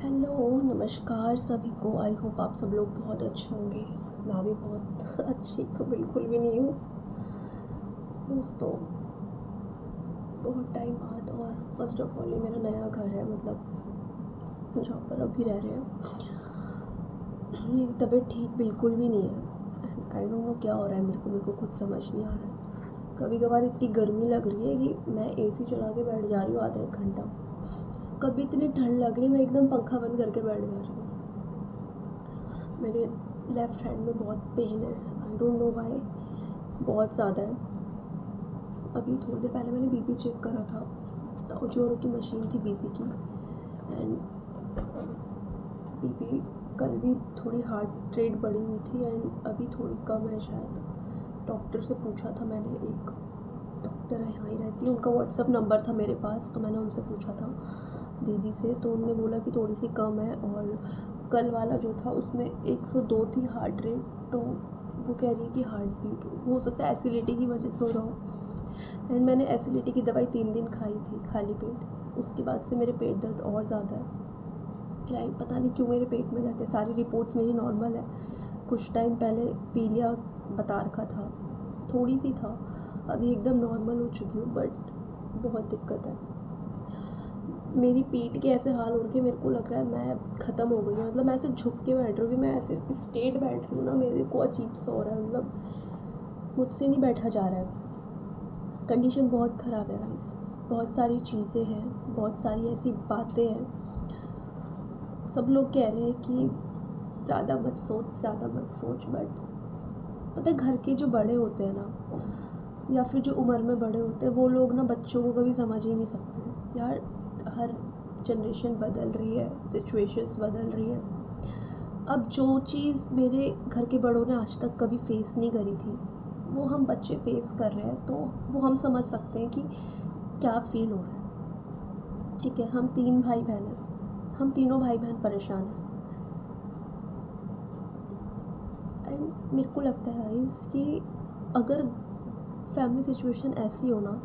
Hello, नमस्कार सभी को। आई होप आप सब लोग बहुत अच्छे होंगे। मैं भी बहुत अच्छी तो बिल्कुल भी नहीं हूँ दोस्तों। बहुत टाइम बाद, और फर्स्ट ऑफ ऑल ये मेरा नया घर है, मतलब जहाँ पर अभी रह रहे हैं। मेरी तबीयत ठीक बिल्कुल भी नहीं है। आई डोंट नो क्या हो रहा है, मेरे को खुद समझ नहीं आ रहा है। कभी कभार इतनी गर्मी लग रही है कि मैं एसी चला के बैठ जा रही हूँ आधा एक घंटा। कभी इतनी ठंड लग रही है, मैं एकदम पंखा बंद करके बैठ जा रही हूँ। मेरे लेफ़्ट हैंड में बहुत पेन है, आई डोंट नो व्हाई, बहुत ज़्यादा है। अभी थोड़ी देर पहले मैंने बीपी चेक करा था, तो जो की मशीन थी बीपी की, एंड बीपी कल भी थोड़ी हार्ट रेट बढ़ी हुई थी एंड अभी थोड़ी कम है शायद। डॉक्टर से पूछा था मैंने, एक डॉक्टर है यहाँ ही रहती है, उनका व्हाट्सअप नंबर था मेरे पास, तो मैंने उनसे पूछा था दीदी से, तो उन्होंने बोला कि थोड़ी सी कम है। और कल वाला जो था उसमें 102 थी हार्ट रेट, तो वो कह रही है कि हार्ट बीट हो सकता है एसिडिटी की वजह से हो रहा हो। एंड मैंने एसिडिटी की दवाई 3 दिन खाई थी खाली पेट, उसके बाद से मेरे पेट दर्द और ज़्यादा है। फिर पता नहीं क्यों मेरे पेट में दर्द है। सारी रिपोर्ट्स मेरी नॉर्मल है। कुछ टाइम पहले पीलिया बता रखा था, थोड़ी सी था, अभी एकदम नॉर्मल हो चुकी हूँ, बट बहुत दिक्कत है। मेरी पीठ के ऐसे हाल हो रखे, मेरे को लग रहा है मैं ख़त्म हो गई हूँ। मतलब मैं ऐसे झुक के बैठ रही हूँ, मैं ऐसे स्ट्रेट बैठ रही हूँ ना, मेरे को अजीब सा हो रहा है, मतलब मुझसे नहीं बैठा जा रहा है। कंडीशन बहुत ख़राब है गाइस, बहुत सारी चीज़ें हैं, बहुत सारी ऐसी बातें हैं। सब लोग कह रहे हैं कि ज़्यादा मत सोच, ज़्यादा मत सोच, बट पता है घर के जो बड़े होते हैं ना, या फिर जो उम्र में बड़े होते हैं, वो लोग ना बच्चों को कभी समझ ही नहीं सकते यार। हर जनरेशन बदल रही है, सिचुएशंस बदल रही है। अब जो चीज़ मेरे घर के बड़ों ने आज तक कभी फेस नहीं करी थी, वो हम बच्चे फेस कर रहे हैं, तो वो हम समझ सकते हैं कि क्या फ़ील हो रहा है। ठीक है, हम 3 भाई बहन हैं, हम तीनों भाई बहन परेशान हैं। एंड मेरे को लगता है गाइस कि अगर फैमिली सिचुएशन ऐसी हो ना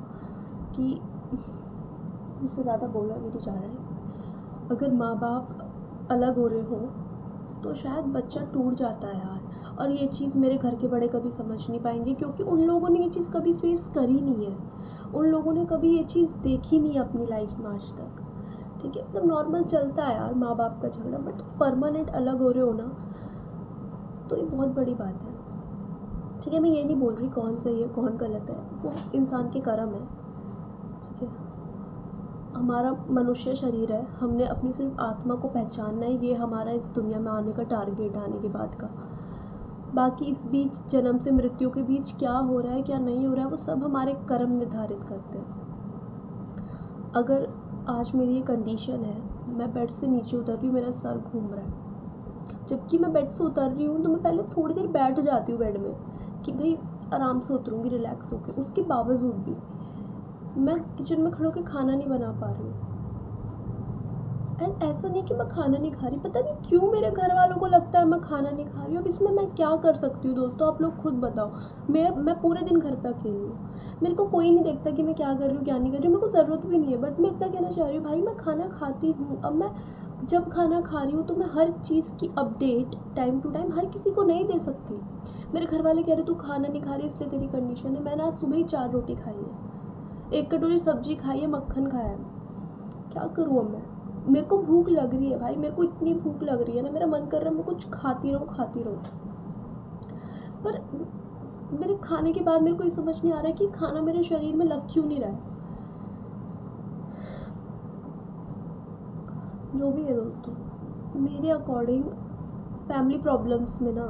कि मुझसे ज़्यादा बोला भी नहीं जा रहा है, अगर माँ बाप अलग हो रहे हों तो शायद बच्चा टूट जाता है यार। और ये चीज़ मेरे घर के बड़े कभी समझ नहीं पाएंगे, क्योंकि उन लोगों ने ये चीज़ कभी फेस करी नहीं है। उन लोगों ने कभी ये चीज़ देखी नहीं है अपनी लाइफ में आज तक। ठीक है, मतलब नॉर्मल चलता है यार माँ बाप का झगड़ा, बट परमानेंट अलग हो रहे हो ना, तो ये बहुत बड़ी बात है। ठीक है, मैं ये नहीं बोल रही कौन सही है कौन गलत है, वो इंसान के कर्म है। ठीक है, हमारा मनुष्य शरीर है, हमने अपनी सिर्फ आत्मा को पहचानना है, ये हमारा इस दुनिया में आने का टारगेट, आने के बाद का। बाकी इस बीच जन्म से मृत्यु के बीच क्या हो रहा है क्या नहीं हो रहा है, वो सब हमारे कर्म निर्धारित करते हैं। अगर आज मेरी ये कंडीशन है, मैं बेड से नीचे उतर रही हूँ, मेरा सर घूम रहा है, जबकि मैं बेड से उतर रही हूँ तो मैं पहले थोड़ी देर बैठ जाती हूँ बेड में कि भाई आराम से उतरूँगी रिलैक्स होकर, उसके बावजूद भी मैं किचन में खड़े होकर खाना नहीं बना पा रही हूँ। एंड ऐसा नहीं कि मैं खाना नहीं खा रही, पता नहीं क्यों मेरे घर वालों को लगता है मैं खाना नहीं खा रही हूँ। अब इसमें मैं क्या कर सकती हूँ दोस्तों, आप लोग खुद बताओ। मैं पूरे दिन घर पे अकेली हूँ, मेरे को कोई नहीं देखता कि मैं क्या कर रही हूँ क्या नहीं कर रही हूँ, मेरे को ज़रूरत भी नहीं है, बट मैं इतना कहना चाह रही हूँ भाई मैं खाना खाती हूँ। अब मैं जब खाना खा रही हूँ तो मैं हर चीज़ की अपडेट टाइम टू टाइम हर किसी को नहीं दे सकती। मेरे घर वाले कह रहे तू खाना नहीं खा रही इसलिए तेरी कंडीशन है। मैंने आज सुबह ही 4 रोटी खाई है, 1 कटोरी सब्जी खाई है, मक्खन खाया है, क्या करूँ अब मैं। मेरे को भूख लग रही है भाई, मेरे को इतनी भूख लग रही है ना, मेरा मन कर रहा है मैं कुछ खाती रहूँ। पर मेरे खाने के बाद मेरे को ये समझ नहीं आ रहा है कि खाना मेरे शरीर में लग क्यों नहीं रहा है। जो भी है दोस्तों, मेरे अकॉर्डिंग फैमिली प्रॉब्लम्स में ना,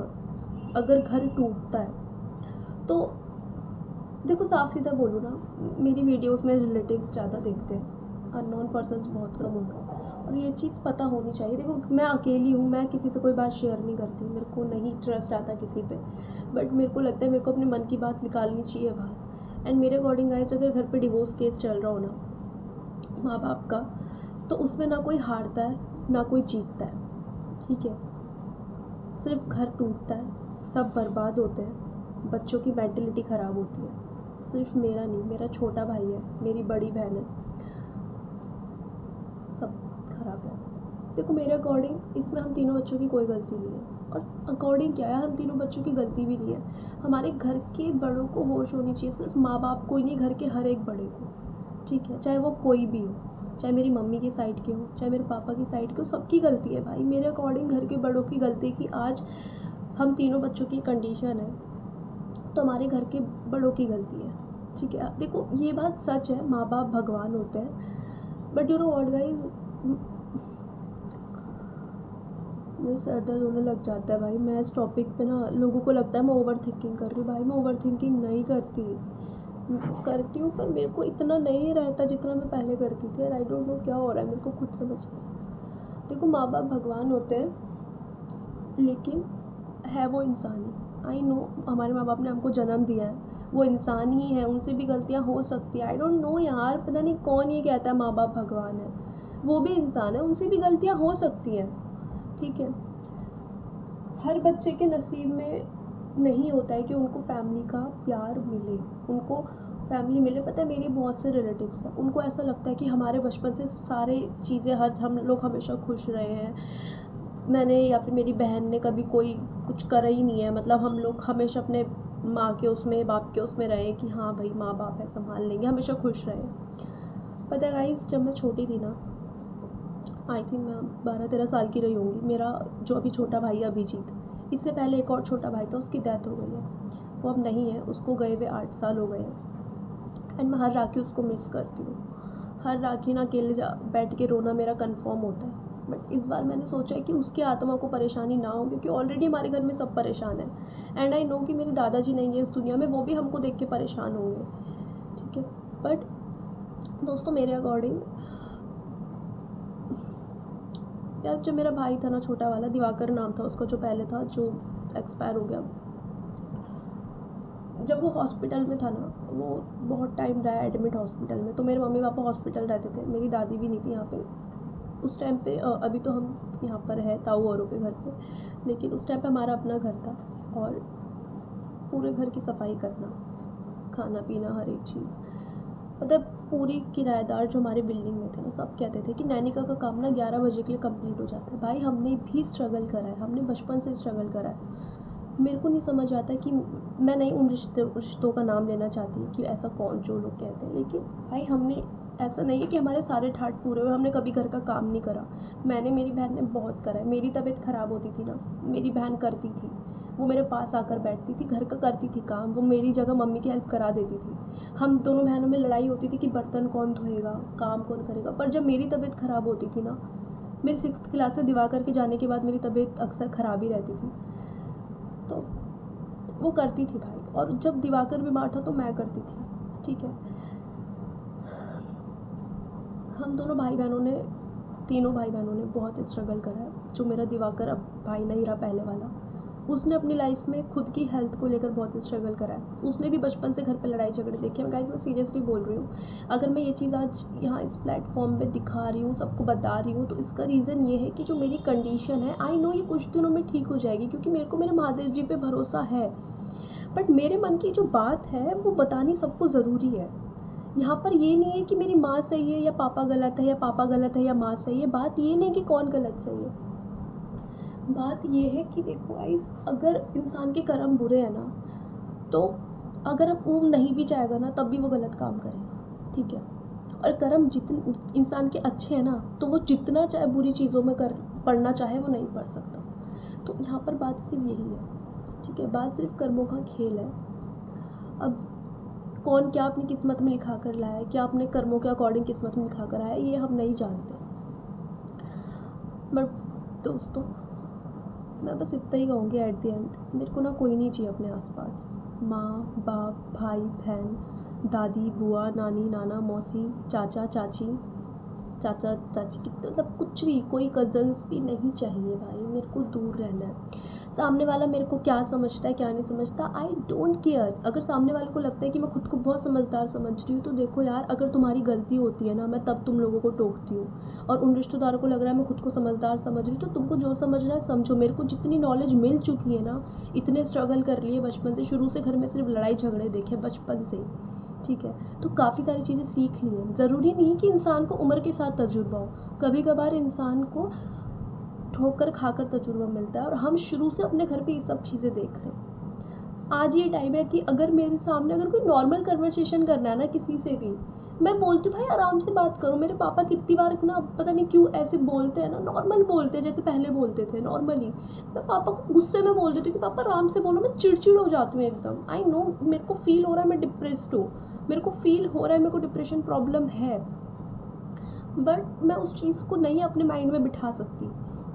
अगर घर टूटता है तो देखो साफ सीधा बोलूँ ना, मेरी वीडियोस में रिलेटिव्स ज़्यादा देखते हैं, अननोन पर्सन्स बहुत कम होंगे, और ये चीज़ पता होनी चाहिए। देखो मैं अकेली हूँ, मैं किसी से कोई बात शेयर नहीं करती, मेरे को नहीं ट्रस्ट आता किसी पे, बट मेरे को लगता है मेरे को अपने मन की बात निकालनी चाहिए बाहर। एंड मेरे अकॉर्डिंग गाइस, अगर घर पे डिवोर्स केस चल रहा हो ना माँ बाप का, तो उसमें ना कोई हारता है ना कोई जीतता है। ठीक है, सिर्फ घर टूटता है, सब बर्बाद होते हैं, बच्चों की मेंटलिटी ख़राब होती है। सिर्फ मेरा नहीं, मेरा छोटा भाई है, मेरी बड़ी बहन है, सब खराब है। देखो मेरे अकॉर्डिंग इसमें हम तीनों बच्चों की कोई गलती नहीं है, और अकॉर्डिंग क्या है, हम तीनों बच्चों की गलती भी नहीं है। हमारे घर के बड़ों को होश होनी चाहिए, सिर्फ माँ बाप को ही नहीं, घर के हर एक बड़े को, ठीक है, चाहे वो कोई भी हो, चाहे मेरी मम्मी की साइड के हो, चाहे मेरे पापा की साइड के हो, सबकी गलती है भाई। मेरे अकॉर्डिंग घर के बड़ों की गलती है कि आज हम तीनों बच्चों की कंडीशन है, तो हमारे घर के बड़ों की गलती है, ठीक है। देखो ये बात सच है, माँ बाप भगवान होते हैं, but you know what guys, मेरे सर दर्द होने लग जाता है भाई। मैं इस टॉपिक पे ना, लोगों को लगता है मैं ओवर थिंकिंग कर रही हूँ, भाई मैं ओवर थिंकिंग नहीं करती हूँ, पर मेरे को इतना नहीं रहता जितना मैं पहले करती थी, और आई डोंट नो क्या हो रहा है, मेरे को खुद समझ नहीं। देखो माँ बाप भगवान होते हैं, लेकिन है वो इंसान ही। आई नो हमारे माँ बाप ने हमको जन्म दिया है, वो इंसान ही है, उनसे भी गलतियाँ हो सकती है। आई डोंट नो यार, पता नहीं कौन ये कहता है माँ बाप भगवान है, वो भी इंसान है, उनसे भी गलतियाँ हो सकती हैं, ठीक है। हर बच्चे के नसीब में नहीं होता है कि उनको फैमिली का प्यार मिले, उनको फैमिली मिले। पता है मेरी बहुत से रिलेटिव्स हैं, उनको ऐसा लगता है कि हमारे बचपन से सारे चीज़ें, हर हम लोग हमेशा खुश रहे हैं, मैंने या फिर मेरी बहन ने कभी कोई कुछ करा ही नहीं है, मतलब हम लोग हमेशा अपने माँ के उसमें, बाप के उसमें रहे कि हाँ भाई माँ बाप है, संभाल लेंगे, हमेशा खुश रहे। पता है गाइस, जब मैं छोटी थी ना, आई थिंक मैं 12-13 साल की रही होंगी, मेरा जो अभी छोटा भाई है अभिजीत, इससे पहले एक और छोटा भाई था, उसकी डेथ हो गई है, वो अब नहीं है, उसको गए हुए 8 साल हो गए हैं। एंड मैं हर राखी उसको मिस करती हूँ, हर राखी ना अकेले बैठ के रोना मेरा कंफर्म होता है। बट इस बार मैंने सोचा है कि उसकी आत्मा को परेशानी ना हो, क्योंकि ऑलरेडी हमारे घर में सब परेशान है, एंड आई नो कि मेरे दादाजी नहीं है इस दुनिया में, वो भी हमको देख के परेशान होंगे, ठीक है। बट दोस्तों मेरे अकॉर्डिंग यार, जब मेरा भाई था ना छोटा वाला, दिवाकर नाम था उसका, जो पहले था, जो एक्सपायर हो गया, जब वो हॉस्पिटल में था ना, वो बहुत टाइम रहा एडमिट हॉस्पिटल में, तो मेरे मम्मी पापा हॉस्पिटल रहते थे, मेरी दादी भी नहीं थी यहाँ पे उस टाइम पे। अभी तो हम यहाँ पर है ताऊ औरों के घर पे, लेकिन उस टाइम पे हमारा अपना घर था, और पूरे घर की सफाई करना, खाना पीना, हर एक चीज़, मतलब पूरी किराएदार जो हमारे बिल्डिंग में थे ना, सब कहते थे कि नैनिका का काम ना 11 बजे के लिए कंप्लीट हो जाता है। भाई हमने भी स्ट्रगल करा है, हमने बचपन से स्ट्रगल करा है। मेरे को नहीं समझ आता कि मैं नहीं उन रिश्तों का नाम लेना चाहती कि ऐसा कौन जो लोग कहते हैं, लेकिन भाई हमने, ऐसा नहीं है कि हमारे सारे ठाट पूरे हुए, हमने कभी घर का काम नहीं करा। मैंने, मेरी बहन ने बहुत करा है। मेरी तबीयत ख़राब होती थी ना, मेरी बहन करती थी, वो मेरे पास आकर बैठती थी, घर का करती थी काम, वो मेरी जगह मम्मी की हेल्प करा देती थी। हम दोनों बहनों में लड़ाई होती थी कि बर्तन कौन धोएगा, काम कौन करेगा। पर जब मेरी तबीयत ख़राब होती थी ना, मेरी 6th क्लास से दिवाकर के जाने के बाद मेरी तबीयत अक्सर ख़राब ही रहती थी, तो वो करती थी भाई। और जब दिवाकर बीमार था तो मैं करती थी, ठीक है। हम दोनों भाई बहनों ने, तीनों भाई बहनों ने बहुत स्ट्रगल करा है। जो मेरा दिवाकर अब भाई नहीं रहा पहले वाला, उसने अपनी लाइफ में खुद की हेल्थ को लेकर बहुत स्ट्रगल करा है। उसने भी बचपन से घर पे लड़ाई झगड़े देखे हैं। गाइस मैं सीरियसली बोल रही हूँ, अगर मैं ये चीज़ आज यहाँ इस प्लेटफॉर्म पे दिखा रही हूँ, सबको बता रही हूँ, तो इसका रीज़न ये है कि जो मेरी कंडीशन है, आई नो ये कुछ दिनों में ठीक हो जाएगी, क्योंकि मेरे को मेरे महादेव जी पे भरोसा है। बट मेरे मन की जो बात है वो बतानी सबको ज़रूरी है। यहाँ पर ये नहीं है कि मेरी माँ सही है या पापा गलत है, या पापा गलत है या माँ सही है। बात ये नहीं कि कौन गलत सही है, बात ये है कि देखो गाइस, अगर इंसान के कर्म बुरे हैं ना, तो अगर अब वो नहीं भी चाहेगा ना, तब भी वो गलत काम करेगा, ठीक है। और कर्म जितने इंसान के अच्छे हैं ना, तो वो जितना चाहे बुरी चीज़ों में पढ़ना चाहे वो नहीं पढ़ सकता। तो यहाँ पर बात सिर्फ यही है, ठीक है। बात सिर्फ कर्मों का खेल है। अब कौन क्या अपनी किस्मत में लिखा कर लाया है, क्या अपने कर्मों के अकॉर्डिंग किस्मत में लिखा कर आया है, ये हम नहीं जानते। बट दोस्तों मैं बस इतना ही कहूँगी, एट द एंड मेरे को ना कोई नहीं चाहिए अपने आसपास। माँ बाप, भाई बहन, दादी बुआ, नानी नाना, मौसी, चाचा चाची, चाचा चाची की, मतलब कुछ भी, कोई कज़न्स भी नहीं चाहिए भाई। मेरे को दूर रहना है। सामने वाला मेरे को क्या समझता है क्या नहीं समझता, आई डोंट केयर। अगर सामने वाले को लगता है कि मैं खुद को बहुत समझदार समझ रही हूँ, तो देखो यार, अगर तुम्हारी गलती होती है ना, मैं तब तुम लोगों को टोकती हूँ। और उन रिश्तेदारों को लग रहा है मैं खुद को समझदार समझ रही हूँ, तो तुमको जो समझना है समझो। मेरे को जितनी नॉलेज मिल चुकी है ना, इतने स्ट्रगल कर लिए बचपन से, शुरू से घर में सिर्फ लड़ाई झगड़े देखे बचपन से, ठीक है। तो काफ़ी सारी चीज़ें सीख ली हैं। ज़रूरी नहीं कि इंसान को उम्र के साथ तजुर्बा हो, कभी कभार इंसान को ठोकर खाकर तजुर्बा मिलता है, और हम शुरू से अपने घर पे ये सब चीज़ें देख रहे हैं। आज ये टाइम है कि अगर मेरे सामने अगर कोई नॉर्मल कन्वर्सेशन करना है ना किसी से भी, मैं बोलती हूँ भाई आराम से बात करो। मेरे पापा कितनी बार ना पता नहीं क्यों ऐसे बोलते हैं ना, नॉर्मल बोलते हैं जैसे पहले बोलते थे नॉर्मली। मैं पापा को गुस्से में बोल देती हूँ कि पापा आराम से बोलो, मैं चिड़चिड़ हो जाती हूँ एकदम। आई नो मेरे को फील हो रहा है मैं डिप्रेस्ड हूँ, मेरे को फील हो रहा है मेरे को डिप्रेशन प्रॉब्लम है, बट मैं उस चीज़ को नहीं अपने माइंड में बिठा सकती,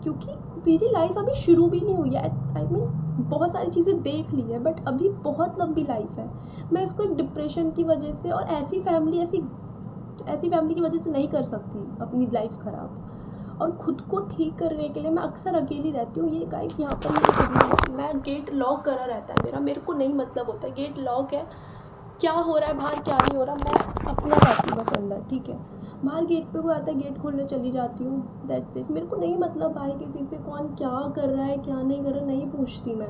क्योंकि मेरी लाइफ अभी शुरू भी नहीं हुई है। आई मीन बहुत सारी चीज़ें देख ली है, बट अभी बहुत लंबी लाइफ है। मैं इसको एक डिप्रेशन की वजह से और ऐसी फैमिली की वजह से नहीं कर सकती अपनी लाइफ ख़राब। और ख़ुद को ठीक करने के लिए मैं अक्सर अकेली रहती हूँ। ये गाइस यहाँ पर मैं गेट लॉक करा रहता है मेरे को नहीं मतलब होता है, गेट लॉक है, क्या हो रहा है बाहर क्या नहीं हो रहा, मैं अपना रहती हूँ बस अंदर, ठीक है। बाहर गेट पे कोई आता है गेट खोलने चली जाती हूँ, दैट्स इट। मेरे को नहीं मतलब भाई किसी से कौन क्या कर रहा है क्या नहीं कर रहा, नहीं पूछती मैं।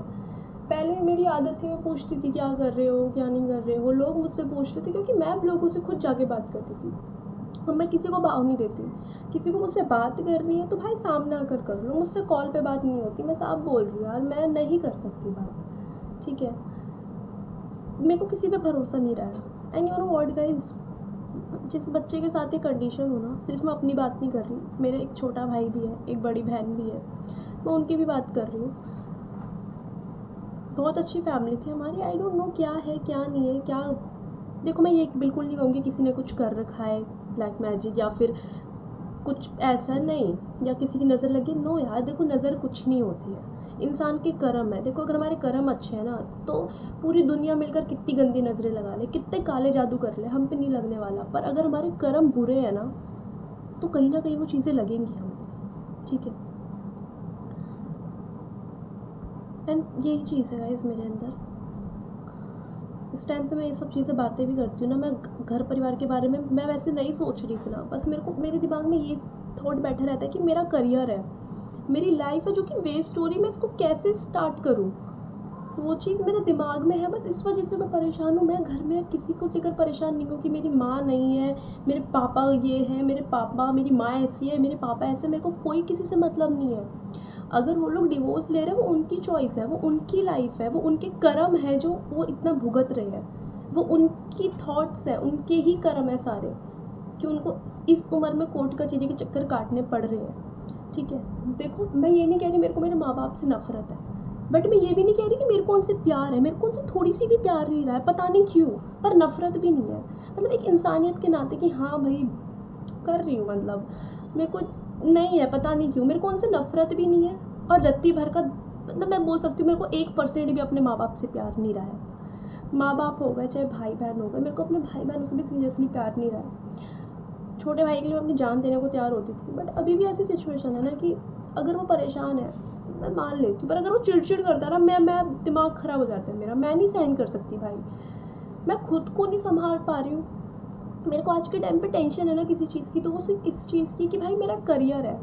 पहले मेरी आदत थी, मैं पूछती थी क्या कर रहे हो क्या नहीं कर रहे हो, लोग मुझसे पूछते थे, क्योंकि मैं लोगों से खुद जाके बात करती थी और मैं किसी को भाव नहीं देती। किसी को मुझसे बात करनी है तो भाई सामने आकर कर लो, मुझसे कॉल पे बात नहीं होती। मैं साफ बोल रही हूँ यार, मैं नहीं कर सकती बात, ठीक है। मेरे को किसी पे भरोसा नहीं रहा है। And you know what guys, जिस बच्चे के साथ ये कंडीशन हो ना, सिर्फ मैं अपनी बात नहीं कर रही, मेरे एक छोटा भाई भी है, एक बड़ी बहन भी है, मैं उनकी भी बात कर रही हूँ। बहुत अच्छी फैमिली थी हमारी। आई डोंट नो क्या है क्या नहीं है क्या। देखो मैं ये बिल्कुल नहीं कहूँगी किसी ने कुछ कर रखा है ब्लैक मैजिक या फिर कुछ ऐसा नहीं, या किसी की नज़र लगी, नो यार। देखो नज़र कुछ नहीं होती है, इंसान के कर्म है। देखो अगर हमारे कर्म अच्छे हैं ना, तो पूरी दुनिया मिलकर कितनी गंदी नज़रें लगा ले, कितने काले जादू कर ले, हम पे नहीं लगने वाला। पर अगर हमारे कर्म बुरे हैं ना, तो कहीं ना कहीं वो चीज़ें लगेंगी हम, ठीक है। एंड यही चीज़ है गाइस मेरे अंदर। इस टाइम पे मैं ये सब चीज़ें बातें भी करती हूँ ना, मैं घर परिवार के बारे में मैं वैसे नहीं सोच रही इतना, बस मेरे दिमाग में ये थॉट बैठा रहता है कि मेरा करियर है, मेरी लाइफ है जो कि वे स्टोरी, मैं इसको कैसे स्टार्ट करूँ, वो चीज़ मेरे दिमाग में है। बस इस वजह से मैं परेशान हूँ। मैं घर में किसी को लेकर परेशान नहीं हूँ कि मेरी माँ नहीं है, मेरे पापा ये है, मेरी माँ ऐसी है, मेरे पापा ऐसे, मेरे को कोई किसी से मतलब नहीं है। अगर वो लोग डिवोर्स ले रहे हैं वो उनकी चॉइस है, वो उनकी लाइफ है, वो उनके कर्म है जो वो इतना भुगत रहे हैं, वो उनकी थॉट्स है, उनके ही कर्म है सारे कि उनको इस उम्र में कोर्ट कचहरी के चक्कर काटने पड़ रहे हैं, ठीक है। देखो मैं ये नहीं कह रही मेरे को मेरे माँ बाप से नफरत है, बट मैं ये भी नहीं कह रही कि मेरे को उनसे प्यार है, मेरे को उनसे थोड़ी सी भी प्यार नहीं रहा है, पता नहीं क्यों, पर नफरत भी नहीं है। मतलब एक इंसानियत के नाते कि हाँ भाई कर रही हूँ, मतलब मेरे को नहीं है, पता नहीं क्यों मेरे को उनसे नफरत भी नहीं है। और रत्ती भर का मतलब मैं बोल सकती हूँ मेरे को 1% भी अपने माँ बाप से प्यार नहीं रहा है। माँ बाप हो गए चाहे भाई बहन हो गए, मेरे को अपने भाई बहनों से भी सीरियसली प्यार नहीं रहा है। छोटे भाई के लिए मैं अपनी जान देने को तैयार होती थी, बट अभी भी ऐसी सिचुएशन है ना कि अगर वो परेशान है मैं मान लेती हूँ, पर अगर वो चिड़चिड़ करता है ना, मैं दिमाग ख़राब हो जाता है मेरा, मैं नहीं सहन कर सकती भाई। मैं खुद को नहीं संभाल पा रही हूँ। मेरे को आज के टाइम पे टेंशन है ना किसी चीज़ की, तो वो सिर्फ इस चीज़ की कि भाई मेरा करियर है।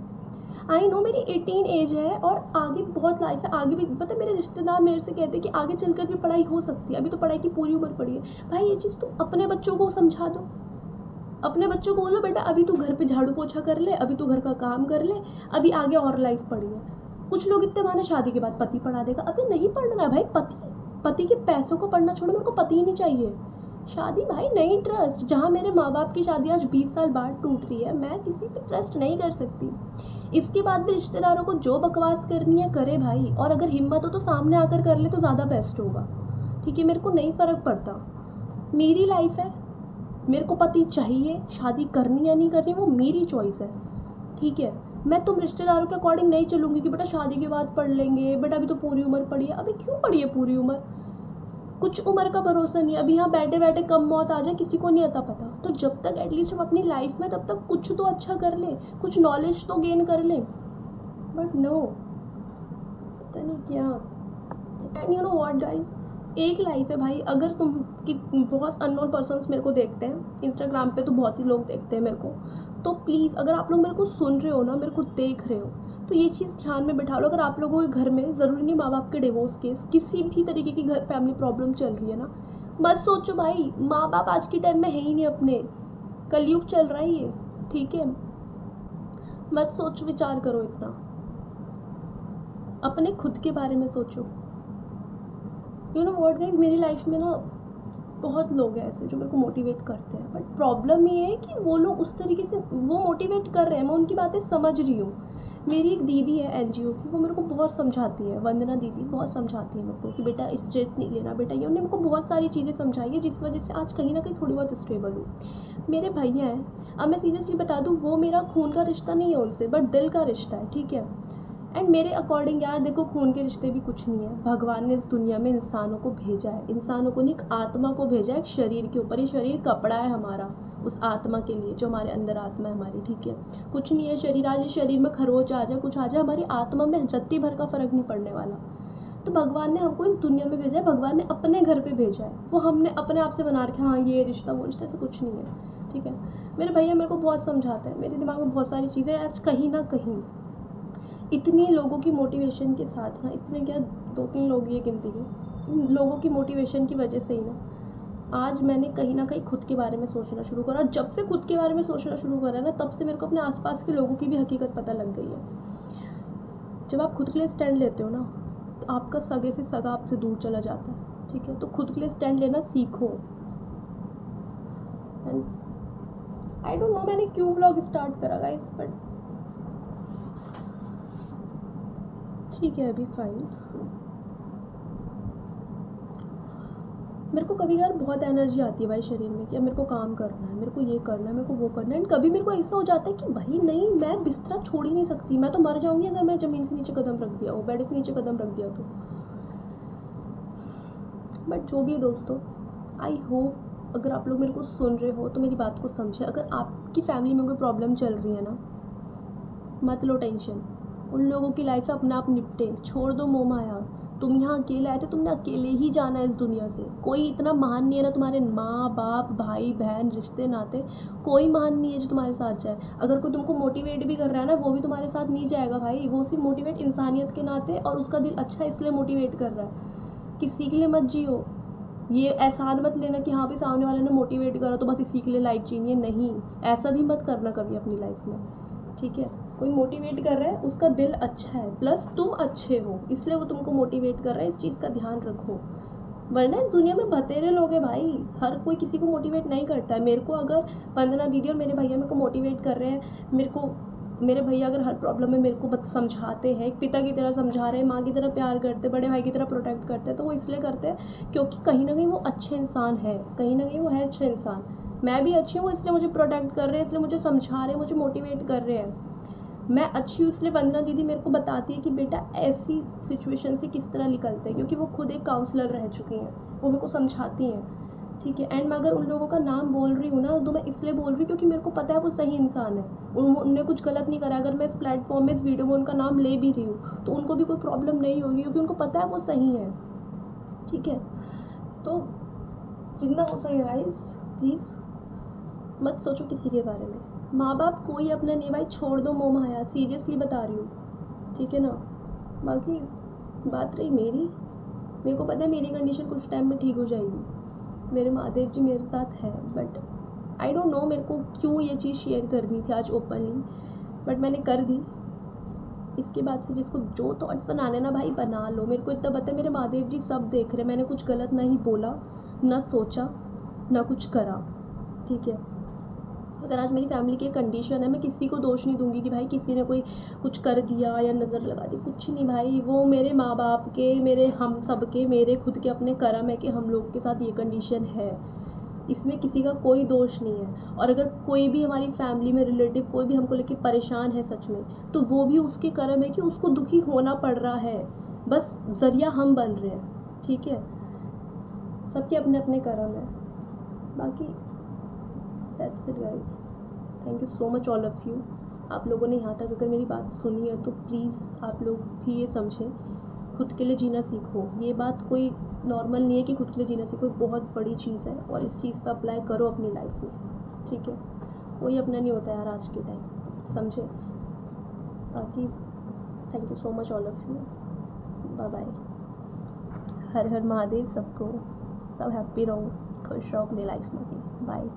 आई नो मेरी 18 एज है और आगे बहुत लाइफ है, आगे भी पता है। मेरे रिश्तेदार मेरे से कहते हैं कि आगे चलकर भी पढ़ाई हो सकती है, अभी तो पढ़ाई की पूरी उम्र पड़ी है। भाई ये चीज़ तुम अपने बच्चों को समझा दो, अपने बच्चों को बोलो बेटा अभी तू घर पे झाड़ू पोछा कर ले, अभी तू घर का काम कर ले, अभी आगे और लाइफ पड़ी है। कुछ लोग इतने माने शादी के बाद पति पढ़ा देगा, अभी नहीं पढ़ना है भाई। पति के पैसों को पढ़ना छोड़ो, मेरे को पति ही नहीं चाहिए। शादी भाई नहीं ट्रस्ट, जहाँ मेरे माँ बाप की शादी आज 20 साल बाद टूट रही है, मैं किसी पे ट्रस्ट नहीं कर सकती। इसके बाद भी रिश्तेदारों को जो बकवास करनी है करे भाई, और अगर हिम्मत हो तो सामने आकर कर ले तो ज़्यादा बेस्ट होगा, ठीक है। मेरे को नहीं फ़र्क पड़ता, मेरी लाइफ है, मेरे को पति चाहिए, शादी करनी या नहीं करनी वो मेरी चॉइस है, ठीक है। मैं तुम रिश्तेदारों के अकॉर्डिंग नहीं चलूँगी कि बेटा शादी के बाद पढ़ लेंगे, बेटा अभी तो पूरी उम्र पड़ी है। अभी क्यों पड़ी है पूरी उम्र, कुछ उम्र का भरोसा नहीं है। अभी यहाँ बैठे बैठे कम मौत आ जाए किसी को नहीं आता पता। तो जब तक एटलीस्ट हम अपनी लाइफ में तब तक कुछ तो अच्छा कर लें, कुछ नॉलेज तो गेन कर लें, बट नो, पता नहीं क्या। And you know what guys, एक लाइफ है भाई। अगर तुम कि बहुत अननोन पर्सन्स मेरे को देखते हैं इंस्टाग्राम पे, तो बहुत ही लोग देखते हैं मेरे को, तो प्लीज़ अगर आप लोग मेरे को सुन रहे हो ना, मेरे को देख रहे हो, तो ये चीज़ ध्यान में बैठा लो। अगर आप लोगों के घर में ज़रूरी नहीं माँ बाप के डिवोर्स केस, किसी भी तरीके की घर फैमिली प्रॉब्लम चल रही है ना, मत सोचो भाई माँ बाप आज के टाइम में है ही नहीं अपने, कलयुग चल रहा है ये, ठीक है। मत सोचो, विचार करो इतना, अपने खुद के बारे में सोचो। यू नो व्हाट गाइस, मेरी लाइफ में ना बहुत लोग हैं ऐसे जो मेरे को मोटिवेट करते हैं, बट प्रॉब्लम ये है कि वो लोग उस तरीके से वो मोटिवेट कर रहे हैं, मैं उनकी बातें समझ रही हूँ। मेरी एक दीदी है एनजीओ की, वो मेरे को बहुत समझाती है, वंदना दीदी बहुत समझाती है मेरे को कि बेटा स्ट्रेस नहीं लेना बेटा, ये उन्होंने मेरे को बहुत सारी चीज़ें समझाई है जिस वजह से आज कहीं ना कहीं थोड़ी बहुत स्टेबल हूँ। मेरे भैया हैं, अब मैं सीरियसली बता दूँ, वो मेरा खून का रिश्ता नहीं है उनसे, बट दिल का रिश्ता है, ठीक है। एंड मेरे अकॉर्डिंग यार देखो, खून के रिश्ते भी कुछ नहीं है। भगवान ने इस दुनिया में इंसानों को भेजा है, इंसानों को नहीं, एक आत्मा को भेजा है एक शरीर के ऊपर। ये शरीर कपड़ा है हमारा उस आत्मा के लिए, जो हमारे अंदर आत्मा है हमारी, ठीक है। कुछ नहीं है शरीर, आज इस शरीर में खरोच आ जाए, कुछ आ जाए, हमारी आत्मा में रत्ती भर का फर्क नहीं पड़ने वाला। तो भगवान ने हमको इस दुनिया में भेजा है, भगवान ने अपने घर पे भेजा है, वो हमने अपने आप से बना रखा, हाँ ये रिश्ता वो रिश्ता, ऐसा कुछ नहीं है, ठीक है। मेरे भैया मेरे को बहुत समझाते हैं, मेरे दिमाग में बहुत सारी चीज़ें आज कहीं ना कहीं इतनी लोगों की मोटिवेशन के साथ ना, इतने क्या 2-3 लोग ये गिनती के लोगों की मोटिवेशन की वजह से ही ना आज मैंने कहीं ना कहीं खुद के बारे में सोचना शुरू करा। और जब से खुद के बारे में सोचना शुरू करा ना, तब से मेरे को अपने आसपास के लोगों की भी हकीकत पता लग गई है। जब आप खुद के लिए स्टैंड लेते हो ना, तो आपका सगे से सगा आपसे दूर चला जाता है, ठीक है। तो खुद के लिए स्टैंड लेना सीखो। एंड आई डोंट नो मैंने क्यों ब्लॉग स्टार्ट करा गाइस, बट ठीक है अभी फाइन। मेरे को कभी यार बहुत एनर्जी आती है भाई शरीर में कि अब मेरे को काम करना है, मेरे को ये करना है, मेरे को वो करना है। एंड कभी मेरे को ऐसा हो जाता है कि भाई नहीं, मैं बिस्तरा छोड़ ही नहीं सकती, मैं तो मर जाऊंगी अगर मैं ज़मीन से नीचे कदम रख दिया हो, बेड से नीचे कदम रख दिया तो। बट जो भी है दोस्तों, आई होप अगर आप लोग मेरे को सुन रहे हो तो मेरी बात को समझे। अगर आपकी फैमिली में कोई प्रॉब्लम चल रही है ना, मत लो टेंशन, उन लोगों की लाइफ है अपने आप निपटे, छोड़ दो मोह माया। तुम यहाँ अकेले आए थे, तुमने अकेले ही जाना है इस दुनिया से। कोई इतना महान नहीं है ना, तुम्हारे माँ बाप भाई बहन रिश्ते नाते, कोई महान नहीं है जो तुम्हारे साथ जाए। अगर कोई तुमको मोटिवेट भी कर रहा है ना, वो भी तुम्हारे साथ नहीं जाएगा भाई, वो सिर्फ मोटिवेट इंसानियत के नाते और उसका दिल अच्छा है इसलिए मोटिवेट कर रहा है। किसी के लिए मत जियो, ये एहसान मत लेना कि हाँ भाई सामने वाले ने मोटिवेट करा तो बस इसी के लिए लाइफ जीनी है, नहीं, ऐसा भी मत करना कभी अपनी लाइफ में, ठीक है। कोई मोटिवेट कर रहा है, उसका दिल अच्छा है, प्लस तुम अच्छे हो, इसलिए वो तुमको मोटिवेट कर रहा है, इस चीज़ का ध्यान रखो। वरना इस दुनिया में बतेरे लोग हैं भाई, हर कोई किसी को मोटिवेट नहीं करता है। मेरे को अगर वंदना दीदी और मेरे भैया मेरे को मोटिवेट कर रहे हैं, मेरे भैया अगर हर प्रॉब्लम में मेरे को समझाते हैं, एक पिता की तरह समझा रहे हैं, माँ की तरह प्यार करते, बड़े भाई की तरह प्रोटेक्ट करते हैं, तो वो इसलिए करते हैं क्योंकि कहीं ना कहीं वो अच्छे इंसान है, कहीं ना कहीं वो है अच्छा इंसान। मैं भी अच्छी हूँ इसलिए मुझे प्रोटेक्ट कर रहे हैं, इसलिए मुझे समझा रहे हैं, मुझे मोटिवेट कर रहे हैं। मैं अच्छी हूँ इसलिए वंदना दीदी मेरे को बताती है कि बेटा ऐसी सिचुएशन से किस तरह निकलते हैं, क्योंकि वो खुद एक काउंसलर रह चुकी हैं, वो मेरे को समझाती हैं, ठीक है। एंड मैं अगर उन लोगों का नाम बोल रही हूँ ना, तो मैं इसलिए बोल रही हूँ क्योंकि मेरे को पता है वो सही इंसान है, उनने कुछ गलत नहीं करा। अगर मैं इस प्लेटफॉर्म में इस वीडियो में उनका नाम ले भी रही हूँ तो उनको भी कोई प्रॉब्लम नहीं होगी, क्योंकि उनको पता है वो सही है, ठीक है। तो जितना हो सके गाइस प्लीज़ मत सोचो किसी के बारे में। माँ बाप कोई अपना नहीं भाई, छोड़ दो मोह माया, सीरियसली बता रही हूँ, ठीक है ना। बाकी बात रही मेरे को पता है मेरी कंडीशन कुछ टाइम में ठीक हो जाएगी, मेरे महादेव जी मेरे साथ है, बट आई डोंट नो मेरे को क्यों ये चीज़ शेयर करनी थी आज ओपनली, बट मैंने कर दी। इसके बाद से जिसको जो थॉट्स बनाने ना भाई बना लो, मेरे को इतना पता है मेरे महादेव जी सब देख रहे, मैंने कुछ गलत नहीं बोला, ना सोचा, ना कुछ करा, ठीक है। अगर आज मेरी फैमिली की कंडीशन है, मैं किसी को दोष नहीं दूंगी कि भाई किसी ने कोई कुछ कर दिया या नज़र लगा दी, कुछ नहीं भाई, वो मेरे माँ बाप के, मेरे हम सब के, मेरे खुद के अपने कर्म है कि हम लोग के साथ ये कंडीशन है, इसमें किसी का कोई दोष नहीं है। और अगर कोई भी हमारी फैमिली में रिलेटिव कोई भी हमको लेके परेशान है सच में, तो वो भी उसके कर्म है कि उसको दुखी होना पड़ रहा है, बस ज़रिया हम बन रहे हैं, ठीक है। सबके अपने अपने कर्म है। बाकी that's it guys, thank you so much all of you. आप लोगों ने यहाँ तक अगर मेरी बात सुनी है तो प्लीज़ आप लोग भी ये समझें, खुद के लिए जीना सीखो। ये बात कोई नॉर्मल नहीं है कि खुद के लिए जीना सीखो, बहुत बड़ी चीज़ है और इस चीज़ पर अप्लाई करो अपनी लाइफ में, ठीक है। कोई अपना नहीं होता यार आज के टाइम, समझे। बाकी thank you so much all of you, bye bye, हर हर महादेव सबको, सब हैप्पी रहो, खुश रहो अपनी लाइफ में भी, बाय।